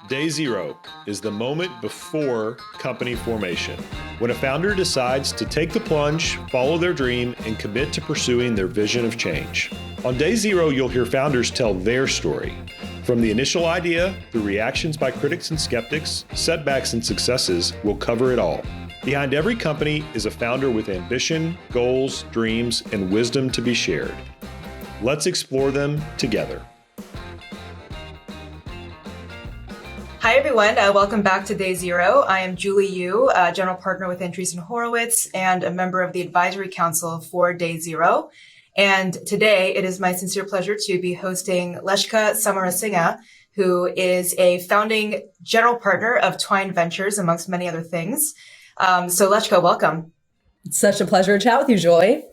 Day zero is the moment before company formation, when a founder decides to take the plunge, follow their dream, and commit to pursuing their vision of change. On day zero, you'll hear founders tell their story. From the initial idea, through reactions by critics and skeptics, setbacks and successes, we'll cover it all. Behind every company is a founder with ambition, goals, dreams, and wisdom to be shared. Let's explore them together. Hi, everyone. Welcome back to Day Zero. I am Julie Yoo, general partner with Andreessen Horowitz and a member of the advisory council for Day Zero. And today it is my sincere pleasure to be hosting Leshika Samarasinghe, who is a founding general partner of Twine Ventures, amongst many other things. So Leshika, welcome. It's such a pleasure to chat with you, Julie.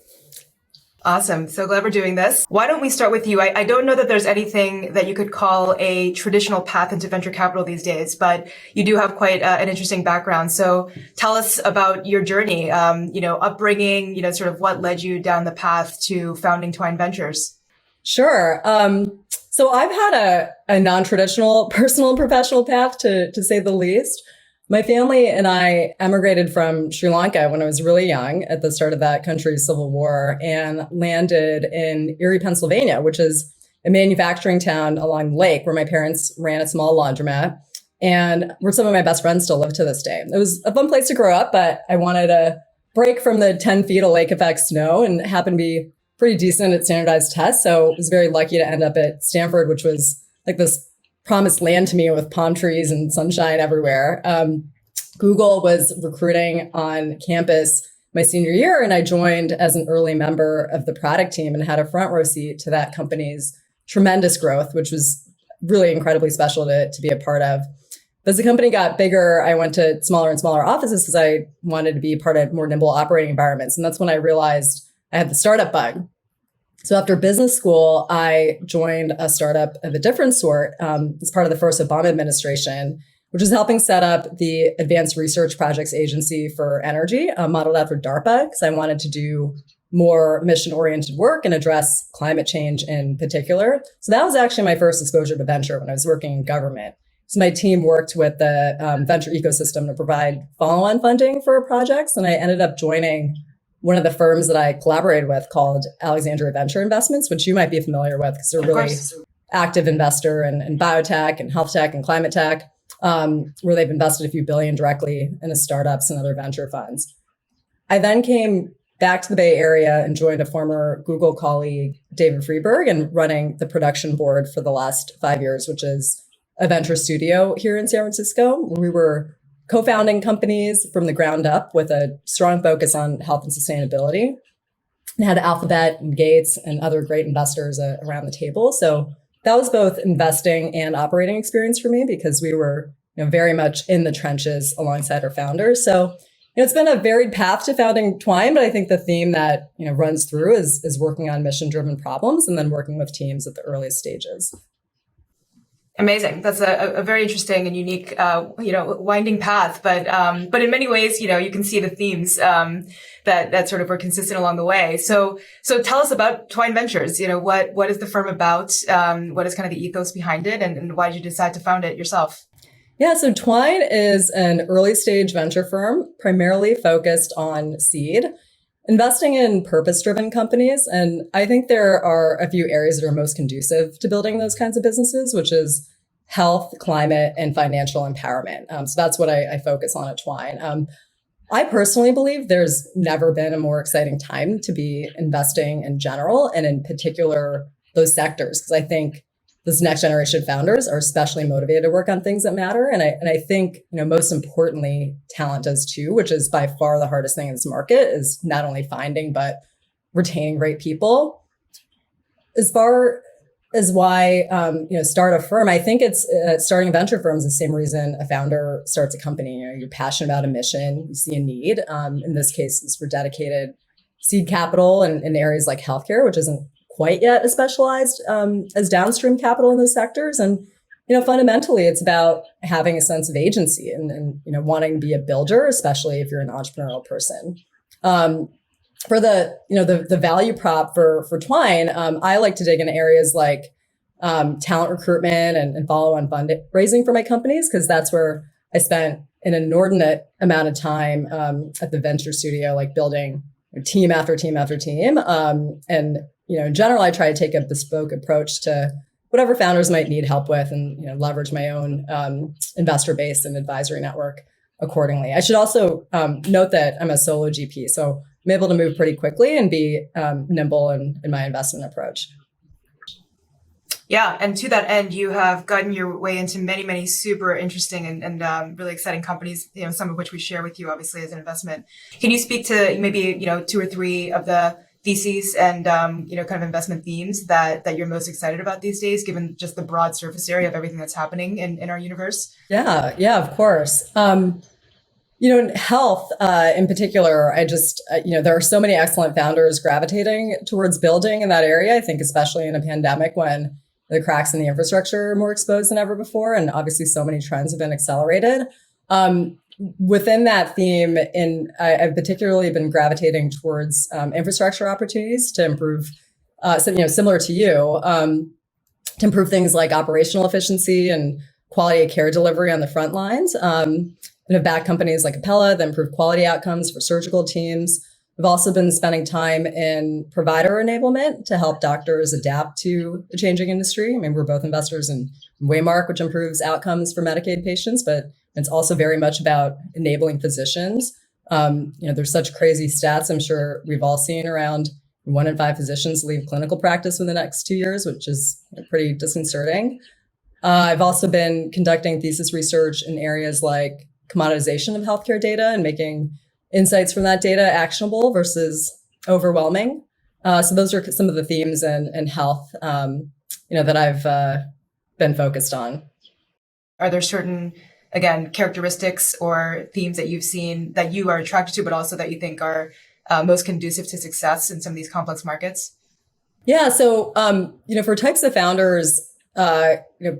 Awesome. So glad we're doing this. Why don't we start with you? I don't know that there's anything that you could call a traditional path into venture capital these days, but you do have quite an interesting background. So tell us about your journey, upbringing, sort of what led you down the path to founding Twine Ventures. Sure. So I've had a non-traditional personal and professional path, to say the least. My family and I emigrated from Sri Lanka when I was really young at the start of that country's civil war and landed in Erie, Pennsylvania, which is a manufacturing town along the lake where my parents ran a small laundromat and where some of my best friends still live to this day. It was a fun place to grow up, but I wanted a break from the 10 feet of lake effect snow and happened to be pretty decent at standardized tests. So I was very lucky to end up at Stanford, which was like this promised land to me with palm trees and sunshine everywhere. Google was recruiting on campus my senior year, and I joined as an early member of the product team and had a front row seat to that company's tremendous growth, which was really incredibly special to be a part of. As the company got bigger, I went to smaller and smaller offices because I wanted to be part of more nimble operating environments. And that's when I realized I had the startup bug. So after business school, I joined a startup of a different sort as part of the first Obama administration, which is helping set up the Advanced Research Projects Agency for Energy, modeled after DARPA, because I wanted to do more mission-oriented work and address climate change in particular. So that was actually my first exposure to venture when I was working in government. So my team worked with the venture ecosystem to provide follow-on funding for projects, and I ended up joining one of the firms that I collaborated with called Alexandria Venture Investments, which you might be familiar with because they're a really active investor in biotech and health tech and climate tech, where they've invested a few billion directly into startups and other venture funds. I then came back to the Bay Area and joined a former Google colleague, David Freeberg, and running the production board for the last 5 years, which is a venture studio here in San Francisco, where we were co-founding companies from the ground up with a strong focus on health and sustainability, and had Alphabet and Gates and other great investors around the table. So that was both investing and operating experience for me because we were very much in the trenches alongside our founders. So it's been a varied path to founding Twine, but I think the theme that runs through is working on mission-driven problems and then working with teams at the earliest stages. Amazing. That's a very interesting and unique, winding path. But in many ways, you can see the themes, that sort of were consistent along the way. So tell us about Twine Ventures. What is the firm about? What is kind of the ethos behind it? And why did you decide to found it yourself? Yeah. So Twine is an early stage venture firm, primarily focused on seed, investing in purpose-driven companies. And I think there are a few areas that are most conducive to building those kinds of businesses, which is health, climate, and financial empowerment. So that's what I focus on at Twine. I personally believe there's never been a more exciting time to be investing in general, and in particular, those sectors, because I think this next generation of founders are especially motivated to work on things that matter. And I think, most importantly, talent does too, which is by far the hardest thing in this market, is not only finding, but retaining great people. As far as why, start a firm, I think it's starting a venture firm is the same reason a founder starts a company. You're passionate about a mission, you see a need. In this case, it's for dedicated seed capital in areas like healthcare, which isn't quite yet as specialized as downstream capital in those sectors. And, fundamentally, it's about having a sense of agency and wanting to be a builder, especially if you're an entrepreneurial person. For the value prop for Twine, I like to dig into areas like talent recruitment and follow-on fundraising for my companies, because that's where I spent an inordinate amount of time at the venture studio, like building team after team after team. And in general, I try to take a bespoke approach to whatever founders might need help with, and leverage my own investor base and advisory network accordingly. I should also note that I'm a solo GP, so I'm able to move pretty quickly and be nimble in my investment approach. Yeah, and to that end, you have gotten your way into many, many super interesting and really exciting companies, some of which we share with you, obviously, as an investment. Can you speak to maybe, 2 or 3 of the theses and, kind of investment themes that you're most excited about these days, given just the broad surface area of everything that's happening in our universe? Yeah, of course. In health, in particular, I just, there are so many excellent founders gravitating towards building in that area. I think especially in a pandemic when the cracks in the infrastructure are more exposed than ever before. And obviously so many trends have been accelerated. Within that theme, I've particularly been gravitating towards infrastructure opportunities to improve, similar to you, to improve things like operational efficiency and quality of care delivery on the front lines. And have backed companies like Capella that improve quality outcomes for surgical teams. We've also been spending time in provider enablement to help doctors adapt to the changing industry. I mean, we're both investors in Waymark, which improves outcomes for Medicaid patients, but it's also very much about enabling physicians. There's such crazy stats I'm sure we've all seen around 1 in 5 physicians leave clinical practice in the next 2 years, which is pretty disconcerting. I've also been conducting thesis research in areas like commoditization of healthcare data and making insights from that data actionable versus overwhelming. So those are some of the themes in health, that I've been focused on. Are there certain, again, characteristics or themes that you've seen that you are attracted to, but also that you think are most conducive to success in some of these complex markets? Yeah. So, for types of founders,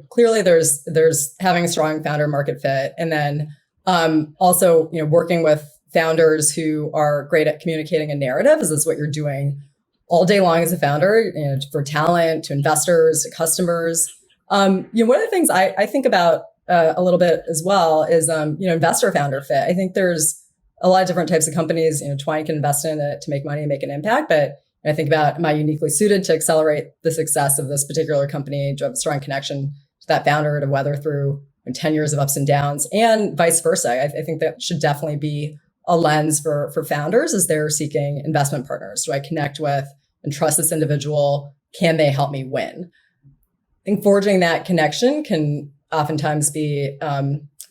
clearly there's having a strong founder market fit, and then also, working with founders who are great at communicating a narrative, as is what you're doing all day long as a founder, for talent, to investors, to customers. One of the things I think about a little bit as well is, investor founder fit. I think there's a lot of different types of companies, Twine can invest in it to make money and make an impact. But I think about, am I uniquely suited to accelerate the success of this particular company? Do I have a strong connection to that founder to weather through 10 years of ups and downs, and vice versa? I think that should definitely be a lens for founders as they're seeking investment partners. Do I connect with and trust this individual? Can they help me win? I think forging that connection can oftentimes be,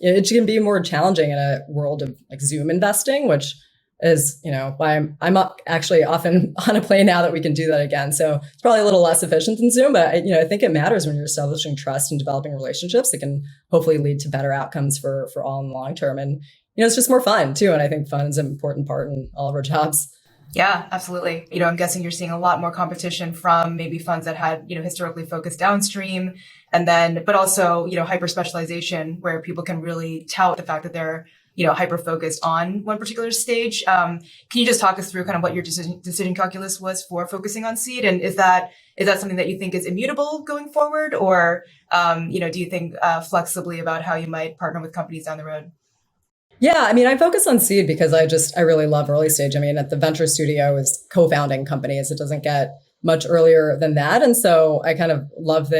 it can be more challenging in a world of like Zoom investing, which is, why I'm actually often on a plane now that we can do that again. So it's probably a little less efficient than Zoom, but I think it matters when you're establishing trust and developing relationships that can hopefully lead to better outcomes for all in the long term. And, it's just more fun too. And I think fun is an important part in all of our jobs. Yeah, absolutely. I'm guessing you're seeing a lot more competition from maybe funds that had, historically focused downstream, and then, but also, hyper specialization where people can really tout the fact that they're, hyper focused on one particular stage. Can you just talk us through kind of what your decision calculus was for focusing on seed? And is that something that you think is immutable going forward? Or, do you think flexibly about how you might partner with companies down the road? Yeah, I focus on seed because I really love early stage. At the venture studio is co-founding companies. It doesn't get much earlier than that. And so I kind of love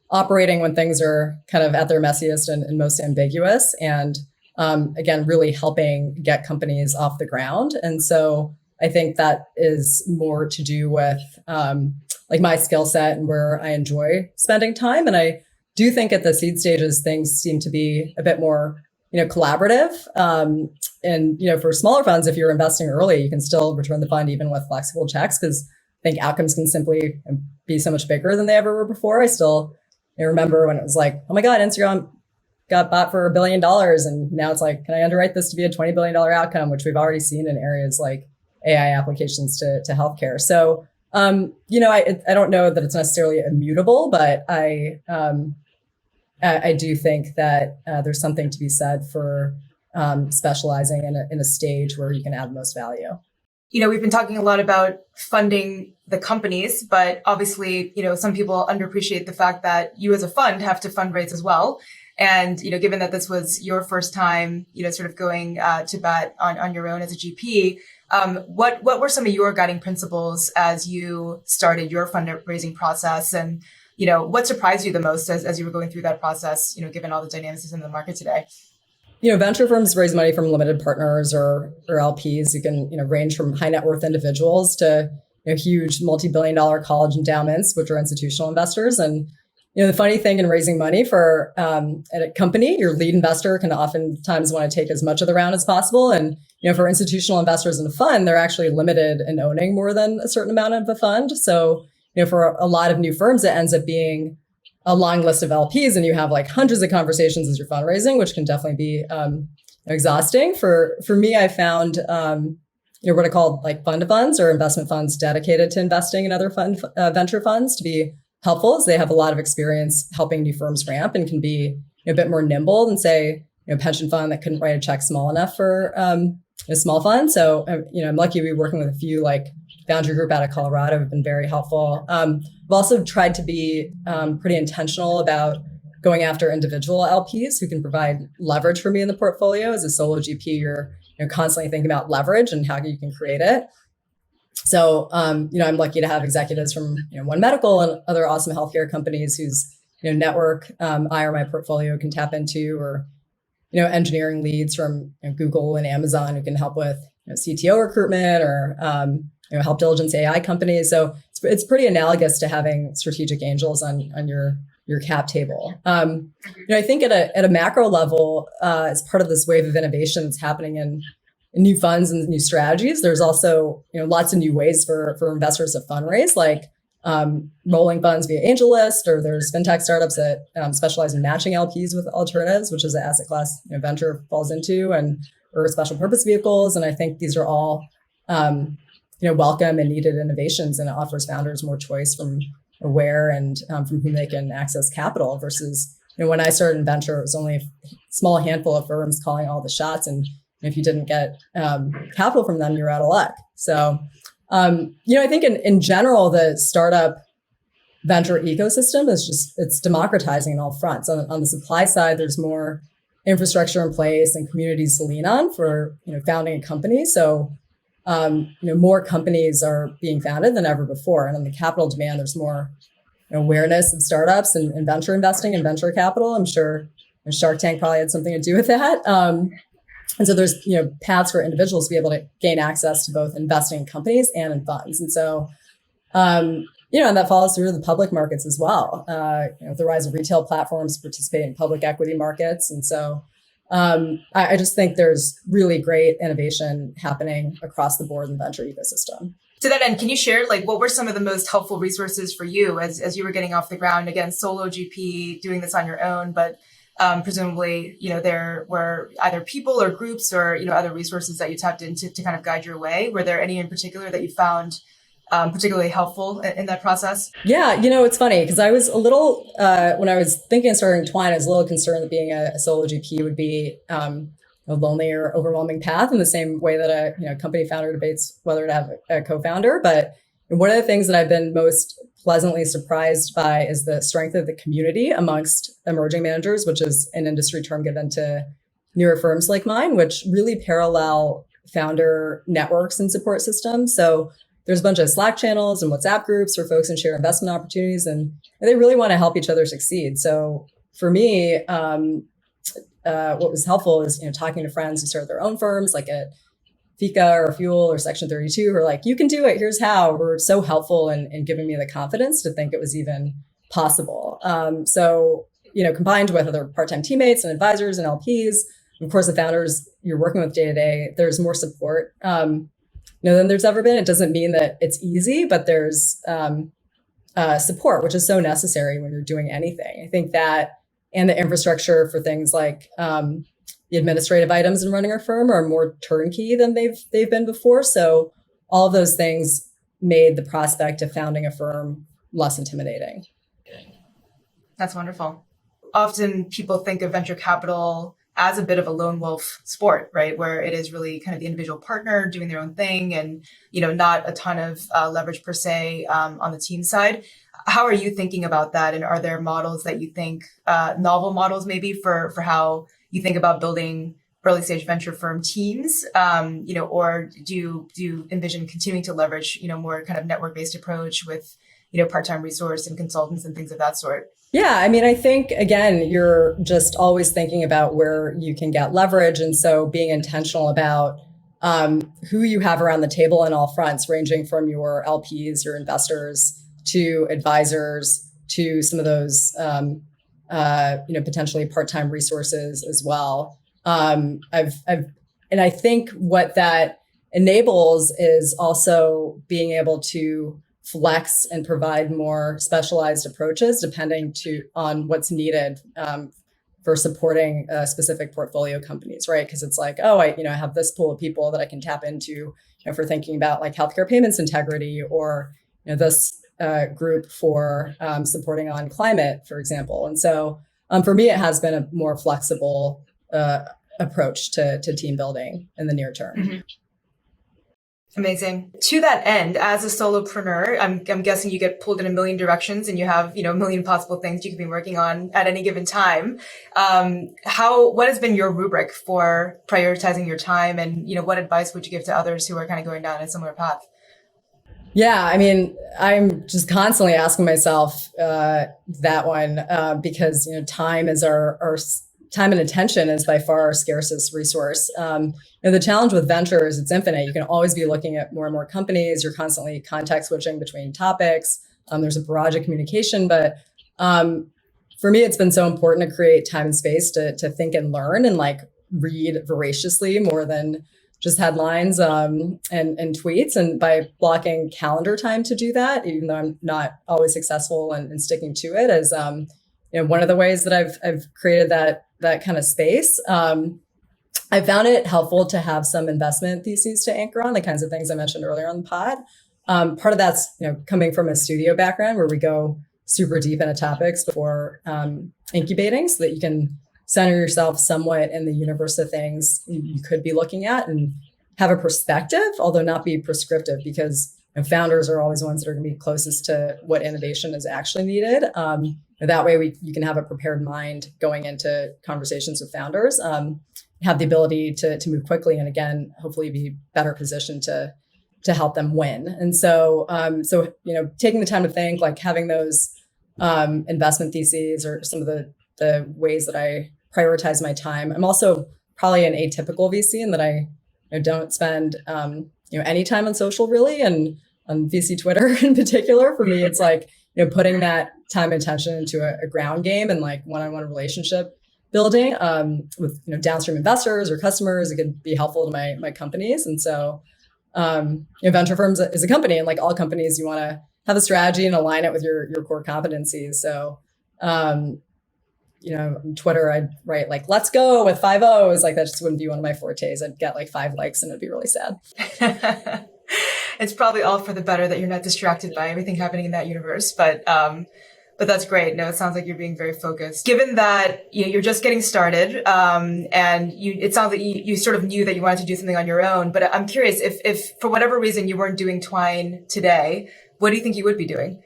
operating when things are kind of at their messiest and most ambiguous. And again, really helping get companies off the ground. And so I think that is more to do with like my skill set and where I enjoy spending time. And I do think at the seed stages, things seem to be a bit more collaborative. And, for smaller funds, if you're investing early, you can still return the fund even with flexible checks, because I think outcomes can simply be so much bigger than they ever were before. I remember when it was like, oh my God, Instagram got bought for $1 billion. And now it's like, can I underwrite this to be a $20 billion outcome, which we've already seen in areas like AI applications to healthcare. So, I don't know that it's necessarily immutable, but I do think that there's something to be said for specializing in a stage where you can add the most value. We've been talking a lot about funding the companies, but obviously, some people underappreciate the fact that you as a fund have to fundraise as well. And, given that this was your first time, sort of going to bat on your own as a GP, what were some of your guiding principles as you started your fundraising process? And, what surprised you the most as you were going through that process, given all the dynamics in the market today? Venture firms raise money from limited partners or LPs. You can, range from high net worth individuals to, huge multi-billion-dollar college endowments, which are institutional investors. And, the funny thing in raising money for a company, your lead investor can oftentimes want to take as much of the round as possible. And, for institutional investors in a fund, they're actually limited in owning more than a certain amount of a fund. So, for a lot of new firms, it ends up being a long list of LPs, and you have like hundreds of conversations as you're fundraising, which can definitely be exhausting. For me, I found what I call like fund of funds or investment funds dedicated to investing in other venture funds to be helpful, as they have a lot of experience helping new firms ramp and can be a bit more nimble than say a pension fund that couldn't write a check small enough for a small fund. So I'm lucky to be working with a few like Boundary Group out of Colorado have been very helpful. I've also tried to be pretty intentional about going after individual LPs who can provide leverage for me in the portfolio. As a solo GP, you're constantly thinking about leverage and how you can create it. So, I'm lucky to have executives from One Medical and other awesome healthcare companies whose network I or my portfolio can tap into, or engineering leads from Google and Amazon who can help with CTO recruitment or help diligence AI companies. So it's pretty analogous to having strategic angels on your cap table. I think at a macro level, as part of this wave of innovation that's happening in new funds and new strategies, there's also lots of new ways for investors to fundraise, like rolling funds via AngelList, or there's fintech startups that specialize in matching LPs with alternatives, which is an asset class venture falls into, or special purpose vehicles. And I think these are all welcome and needed innovations, and it offers founders more choice from where and from whom they can access capital versus when I started in venture, it was only a small handful of firms calling all the shots, and if you didn't get capital from them, you're out of luck. So, I think in general, the startup venture ecosystem it's democratizing in all fronts. On the supply side, there's more infrastructure in place and communities to lean on for founding a company. So, more companies are being founded than ever before. And on the capital demand, there's more awareness of startups and venture investing and venture capital. I'm sure Shark Tank probably had something to do with that. And so there's, paths for individuals to be able to gain access to both investing in companies and in funds. And so, and that follows through the public markets as well. The rise of retail platforms participate in public equity markets. And so I just think there's really great innovation happening across the board in the venture ecosystem. To that end, can you share what were some of the most helpful resources for you as you were getting off the ground? Again, solo GP, doing this on your own, but presumably, there were either people or groups or, other resources that you tapped into to kind of guide your way. Were there any in particular that you found particularly helpful in that process? Yeah, it's funny because I was a little, when I was thinking of starting Twine, I was a little concerned that being a solo GP would be a lonely or overwhelming path in the same way that a company founder debates whether to have a co-founder. But one of the things that I've been most pleasantly surprised by is the strength of the community amongst emerging managers, which is an industry term given to newer firms like mine, which really parallel founder networks and support systems. So there's a bunch of Slack channels and WhatsApp groups for folks and share investment opportunities, and they really want to help each other succeed. So for me, what was helpful is talking to friends who started their own firms, like at Fika or Fuel or Section 32, who are like, you can do it, here's how, were so helpful in giving me the confidence to think it was even possible. So, combined with other part-time teammates and advisors and LPs, of course, the founders you're working with day to day, there's more support than there's ever been. It doesn't mean that it's easy, but there's support, which is so necessary when you're doing anything. I think that, and the infrastructure for things like the administrative items in running our firm are more turnkey than they've been before. So all of those things made the prospect of founding a firm less intimidating. That's wonderful. Often people think of venture capital as a bit of a lone wolf sport, right? Where it is really kind of the individual partner doing their own thing and, not a ton of leverage per se on the team side. How are you thinking about that? And are there models that you think, novel models maybe for how you think about building early stage venture firm teams, or do you envision continuing to leverage, more kind of network-based approach with, part-time resource and consultants and things of that sort? Yeah, I mean, I think, again, you're just always thinking about where you can get leverage. And so being intentional about who you have around the table on all fronts, ranging from your LPs, your investors, to advisors, to some of those, potentially part-time resources as well. And I think what that enables is also being able to flex and provide more specialized approaches depending on what's needed for supporting specific portfolio companies, right? Because it's like, I have this pool of people that I can tap into, for thinking about like healthcare payments integrity, or this group for supporting on climate, for example. And so for me, it has been a more flexible approach to team building in the near term. Mm-hmm. Amazing. To that end, as a solopreneur, I'm guessing you get pulled in a million directions and you have, a million possible things you could be working on at any given time. What has been your rubric for prioritizing your time, and, what advice would you give to others who are kind of going down a similar path? Yeah, I mean, I'm just constantly asking myself that one because, time is our time and attention is by far our scarcest resource. The challenge with venture is it's infinite. You can always be looking at more and more companies. You're constantly context switching between topics. There's a barrage of communication, but for me, it's been so important to create time and space to think and learn and like read voraciously more than just headlines and tweets. And by blocking calendar time to do that, even though I'm not always successful in sticking to it, is one of the ways that I've created that kind of space. I found it helpful to have some investment theses to anchor on, the kinds of things I mentioned earlier on the pod. Part of that's coming from a studio background where we go super deep into topics before incubating, so that you can center yourself somewhat in the universe of things you could be looking at and have a perspective, although not be prescriptive, because founders are always the ones that are going to be closest to what innovation is actually needed. That way you can have a prepared mind going into conversations with founders, have the ability to move quickly, and again, hopefully be better positioned to help them win. And so, taking the time to think, like having those investment theses or some of the ways that I prioritize my time. I'm also probably an atypical VC in that I don't spend any time on social really, and on VC Twitter in particular. For me, it's like putting that time and attention into a ground game and like one-on-one relationship building with downstream investors or customers. It could be helpful to my companies. And so venture firms is a company, and like all companies, you want to have a strategy and align it with your core competencies. So on Twitter, I'd write like, let's go with 5 O's. Like that just wouldn't be one of my fortes. I'd get like 5 likes and it'd be really sad. It's probably all for the better that you're not distracted by everything happening in that universe. But that's great. No, it sounds like you're being very focused. Given that you're just getting started, and it sounds like you sort of knew that you wanted to do something on your own. But I'm curious if for whatever reason you weren't doing Twine today, what do you think you would be doing?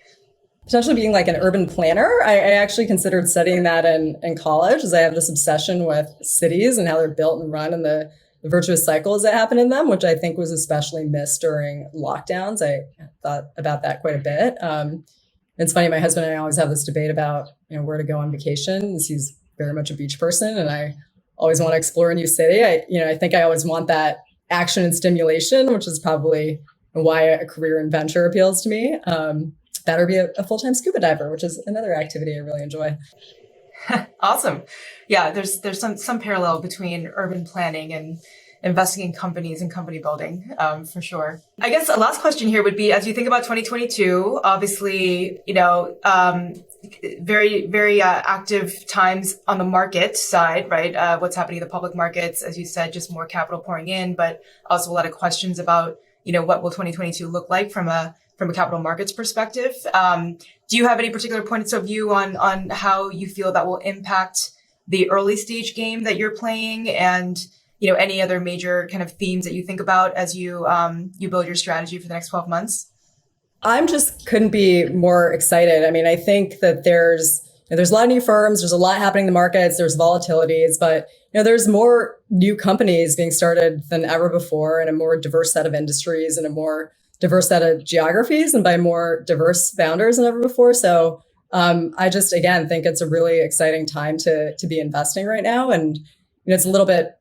Potentially being like an urban planner. I actually considered studying that in college, as I have this obsession with cities and how they're built and run and the virtuous cycles that happen in them, which I think was especially missed during lockdowns. I thought about that quite a bit. It's funny, my husband and I always have this debate about where to go on vacation. He's very much a beach person, and I always want to explore a new city. I think I always want that action and stimulation, which is probably why a career in venture appeals to me. That or be a full-time scuba diver, which is another activity I really enjoy. Awesome. Yeah, there's some parallel between urban planning and investing in companies and company building, for sure. I guess a last question here would be, as you think about 2022, obviously, very, very active times on the market side, right? What's happening in the public markets, as you said, just more capital pouring in, but also a lot of questions about, what will 2022 look like from a capital markets perspective. Do you have any particular points of view on how you feel that will impact the early stage game that you're playing, and any other major kind of themes that you think about as you build your strategy for the next 12 months? I'm just couldn't be more excited. I mean, I think that there's a lot of new firms, there's a lot happening in the markets, there's volatilities, but there's more new companies being started than ever before, in a more diverse set of industries and a more diverse set of geographies, and by more diverse founders than ever before. So I just, again, think it's a really exciting time to be investing right now. And it's a little bit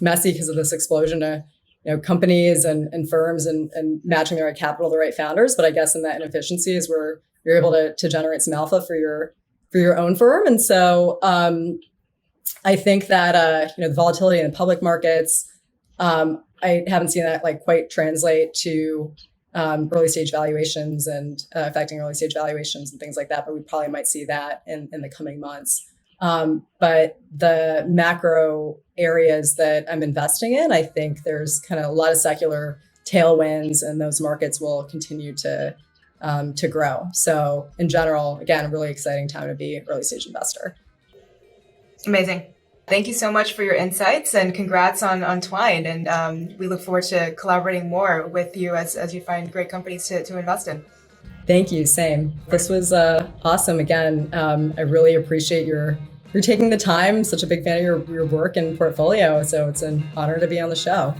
messy because of this explosion of companies and firms and matching the right capital, the right founders. But I guess in that inefficiency is where you're able to generate some alpha for your own firm. And so I think that the volatility in the public markets, I haven't seen that quite translate to early stage valuations and affecting early stage valuations and things like that. But we probably might see that in the coming months. But the macro areas that I'm investing in, I think there's kind of a lot of secular tailwinds, and those markets will continue to grow. So in general, again, a really exciting time to be an early stage investor. Amazing. Thank you so much for your insights, and congrats on Twine. And we look forward to collaborating more with you as you find great companies to invest in. Thank you. Same. This was awesome. Again, I really appreciate your taking the time. Such a big fan of your work and portfolio. So it's an honor to be on the show.